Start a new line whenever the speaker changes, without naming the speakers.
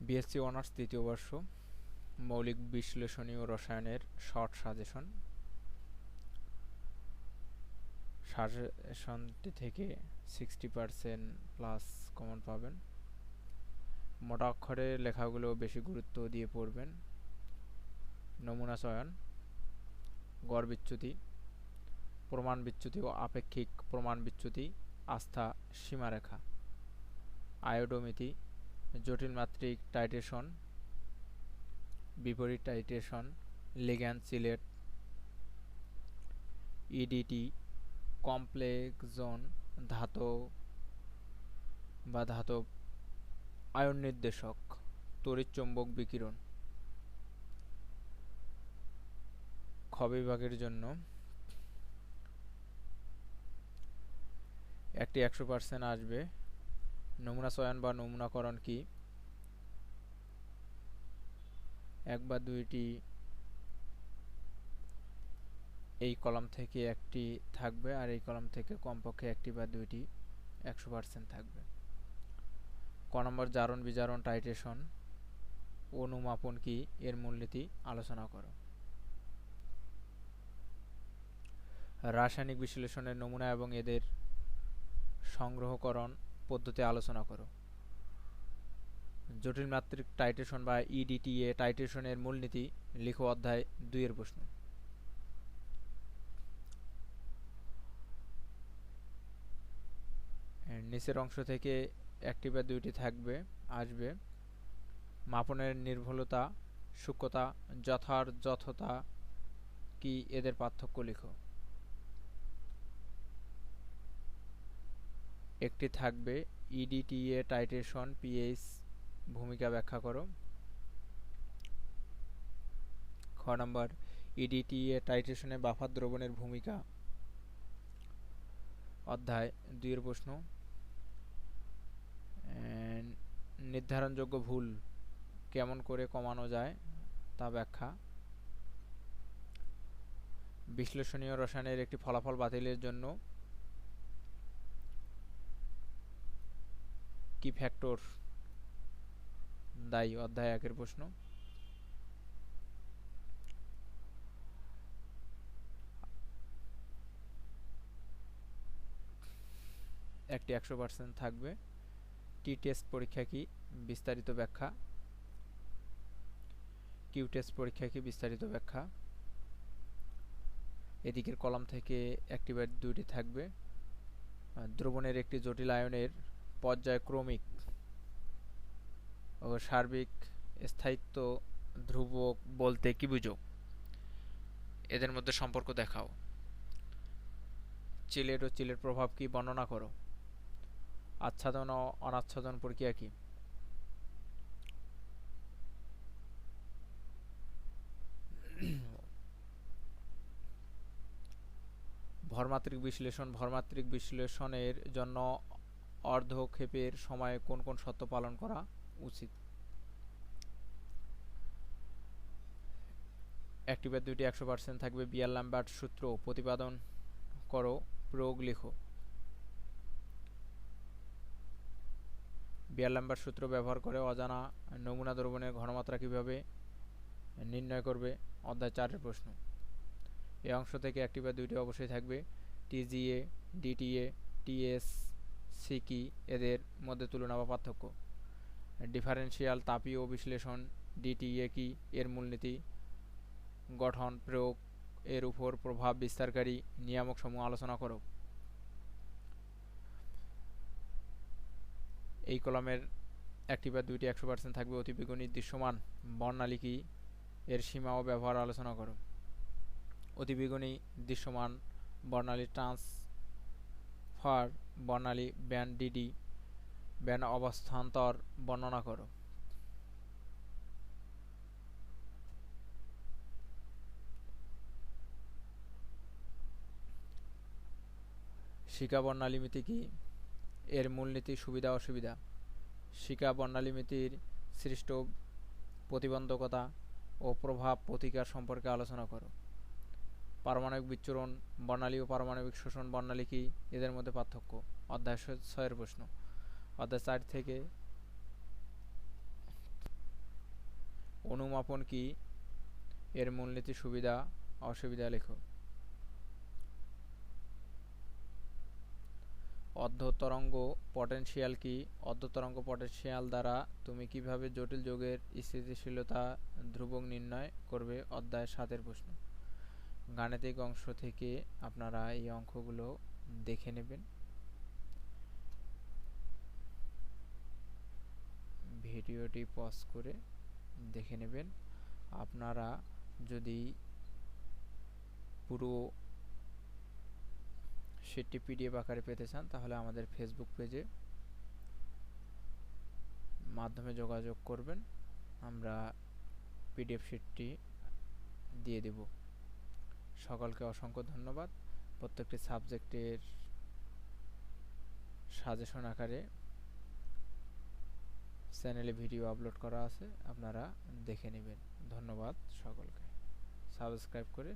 BSc honours তৃতীয় বর্ষ মৌলিক বিশ্লেষণী ও রসায়নের শর্ট সাজেশনটি থেকে 60% প্লাস কমন পাবেন। মোটা অক্ষরে লেখাগুলো বেশি গুরুত্ব দিয়ে পড়বেন। নমুনা চয়ন, গড় বিচ্যুতি, প্রমাণ বিচ্যুতি ও আপেক্ষিক প্রমাণ বিচ্যুতি, আস্থা সীমারেখা, আয়োডোমিতি, জটিল মাত্রিক টাইট্রেশন, বিপরীত titration, ligand Sylhet, ইডিটি, complex zone, ধাতব বা ধাতব আয়ন নির্দেশক, তড়িৎচৌম্বক বিকিরণ। খ বিভাগের জন্য একটি 100% আসবে। নমুনা চয়ন বা নমুনাকরণ কি? এক বা দুইটি এই কলাম থেকে একটি থাকবে আর এই কলাম থেকে কমপক্ষে একটি বা দুইটি 100% থাকবে। ক নম্বর, জারণ বিজারণ টাইট্রেশন অনুমাপন কি, এর মূলনীতি আলোচনা করো। রাসায়নিক বিশ্লেষণের নমুনা এবং এদের সংগ্রহকরণ পদ্ধতি আলোচনা করো। জটিল মাত্রিক টাইট্রেশন বা ইডিটিএ টাইট্রেশনের মূলনীতি লিখো। অধ্যায় 2 এর প্রশ্ন। নিচের অংশ থেকে একটি বা দুইটি আসবে। মাপনের নির্ভুলতা, সূক্ষ্মতা, যথার্থতা কি, এদের পার্থক্য লিখো। একটি থাকবে ইডিটিএ টাইট্রেশন পিএইচ ভূমিকা ব্যাখ্যা করো। খ নম্বর, ইডিটিএ টাইট্রেশনে বাফার দ্রবণের ভূমিকা। অধ্যায় 2 এর প্রশ্ন। নির্ধারণযোগ্য ভুল কেমন করে কমানো যায় তা ব্যাখ্যা। বিশ্লেষণীয় রসায়নের একটি ফলাফল বাতিলের জন্য কি ফ্যাক্টর দায়ী? অধ্যায় 1 এর প্রশ্ন। একটি 100% থাকবে। টি টেস্ট পরীক্ষা কি, বিস্তারিত ব্যাখ্যা। কিউ টেস্ট পরীক্ষা কি, বিস্তারিত ব্যাখ্যা। এদিকের কলাম থেকে একটি বা দুইটি থাকবে। দ্রবণের একটি জটিল আয়নের পর্যায়ক্রমিক ও সার্বিক স্থায়িত্ব ধ্রুবক বলতে কি বুঝো? এদের মধ্যে সম্পর্ক দেখাও। চিলেট ও চিলেট প্রভাব কি, বর্ণনা করো। আচ্ছাদন ও অনাচ্ছাদন প্রক্রিয়া কি? ভরমাত্রিক বিশ্লেষণ, ভরমাত্রিক বিশ্লেষণের জন্য অর্ধক্ষেপের সময় কোন কোন শর্ত পালন করা উচিত? একটি বা দুইটি 100% থাকবে। বিয়ার-ল্যাম্বার্ট সূত্র প্রতিপাদন করো, প্রয়োগ লিখো। বিয়ার-ল্যাম্বার্ট সূত্র ব্যবহার করে অজানা নমুনা দ্রবণের ঘনমাত্রা কিভাবে নির্ণয় করবে? অধ্যায় 4 এর প্রশ্ন। এই অংশ থেকে একটি বা দুইটি অবশ্যই থাকবে। টিজিএ, ডিটিএ, টিএস সি কি, এদের মধ্যে তুলনা বা পার্থক্য। ডিফারেন্সিয়াল তাপীয় বিশ্লেষণ ডিটিএ কি, এর মূলনীতি। গঠন, প্রয়োগ, এর উপর প্রভাব বিস্তারকারী নিয়ামক সমূহ আলোচনা করো। এই কলামের একটি বা দুইটি 100% থাকবে। অতিবেগুনি দৃশ্যমান বর্ণালী কি, এর সীমা ও ব্যবহার আলোচনা করো। অতিবেগুনি দৃশ্যমান বর্ণালী ট্রান্সফার বর্ণালী ব্যান্ড ডিডি ব্যান্ড অবস্থান্তর বর্ণনা করো। শিকা বর্ণালীমিতি কি, এর মূলনীতি, সুবিধা অসুবিধা। শিকা বর্ণালীমিতির সৃষ্ট প্রতিবন্ধকতা ও প্রভাব প্রতিকার সম্পর্কে আলোচনা করো। পারমাণবিক বিচ্ছুরণ বর্ণালী ও পারমাণবিক শোষণ বর্ণালী কি, এদের মধ্যে পার্থক্য। অধ্যায় 6 এর প্রশ্ন। অধ্যায় 4 থেকে অনুমাপন কি, এর মূলনীতি, সুবিধা অসুবিধা লেখো। অর্ধতরঙ্গ পটেনশিয়াল কি, অর্ধতরঙ্গ পটেনশিয়াল দ্বারা তুমি কিভাবে জটিল যৌগের স্থিতিশীলতা ধ্রুবক নির্ণয় করবে, অধ্যায় 7-এর প্রশ্ন। গাণিতিক অংশ থেকে আপনারা এই অঙ্কগুলো দেখে নেবেন, ভিডিওটি পজ করে দেখে নেবেন। আপনারা যদি পুরো শিটটি পিডিএফ আকারে পেতে চান তাহলে আমাদের ফেসবুক পেজে মাধ্যমে যোগাযোগ করবেন, আমরা পিডিএফ শিটটি দিয়ে দেব। সকলকে অসংখ্য ধন্যবাদ। প্রত্যেকটি সাবজেক্টের সাজেশন আকারে চ্যানেলে ভিডিও আপলোড করা আছে, আপনারা দেখে নেবেন। ধন্যবাদ সকলকে। সাবস্ক্রাইব করে